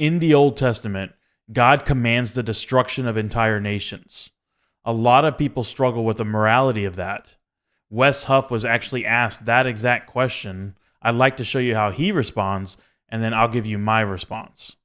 In the Old Testament, God commands the destruction of entire nations. A lot of people struggle with the morality of that. Wes Huff was actually asked that exact question. I'd like to show you how he responds, and then I'll give you my response.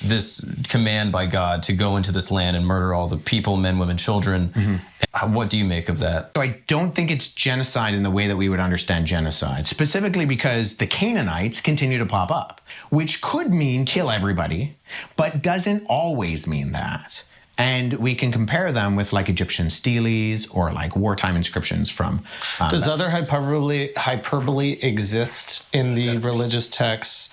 This command by God to go into this land and murder all the people, men, women, children. What do you make of that? So I don't think it's genocide in the way that we would understand genocide, specifically because the Canaanites continue to pop up, which could mean kill everybody, but doesn't always mean that. And we can compare them with like Egyptian steles or like wartime inscriptions from... Does other hyperbole exist in the religious texts?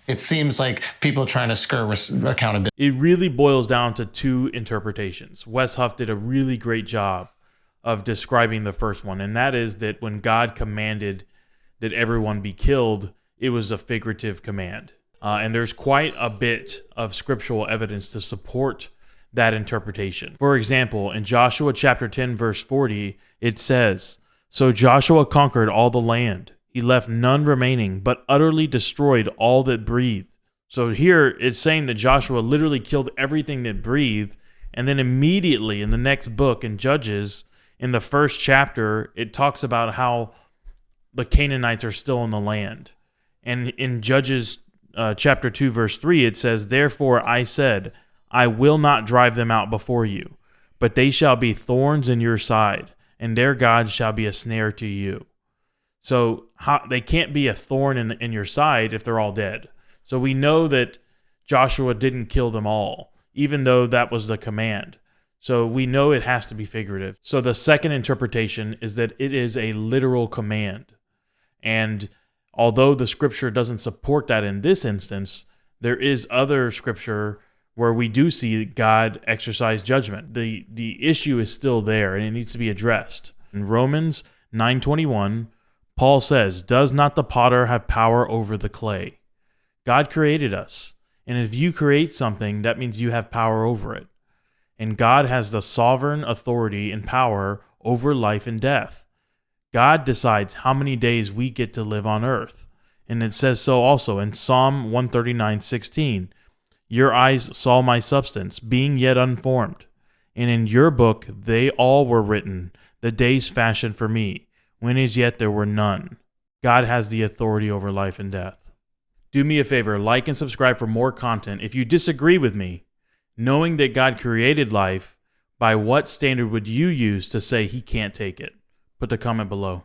It seems like people trying to skirt accountability. It really boils down to two interpretations. Wes Huff did a really great job of describing the first one, and that is that when God commanded that everyone be killed, it was a figurative command. And there's quite a bit of scriptural evidence to support that interpretation. For example, in Joshua chapter 10, verse 40, it says, "So Joshua conquered all the land. He left none remaining, but utterly destroyed all that breathed." So here it's saying that Joshua literally killed everything that breathed. And then immediately in the next book, in Judges, in the first chapter, it talks about how the Canaanites are still in the land. And in Judges chapter 2, verse 3, it says, "Therefore I said, I will not drive them out before you, but they shall be thorns in your side, and their God shall be a snare to you." So they can't be a thorn in your side if they're all dead. So we know that Joshua didn't kill them all, even though that was the command. So we know it has to be figurative. So the second interpretation is that it is a literal command. And although the scripture doesn't support that in this instance, there is other scripture where we do see God exercise judgment. The issue is still there, and it needs to be addressed. In Romans 9:21, Paul says, "Does not the potter have power over the clay?" God created us. And if you create something, that means you have power over it. And God has the sovereign authority and power over life and death. God decides how many days we get to live on earth. And it says so also in Psalm 139:16. "Your eyes saw my substance, being yet unformed. And in your book they all were written, the days fashioned for me, when as yet there were none." God has the authority over life and death. Do me a favor, like and subscribe for more content. If you disagree with me, knowing that God created life, by what standard would you use to say he can't take it? Put the comment below.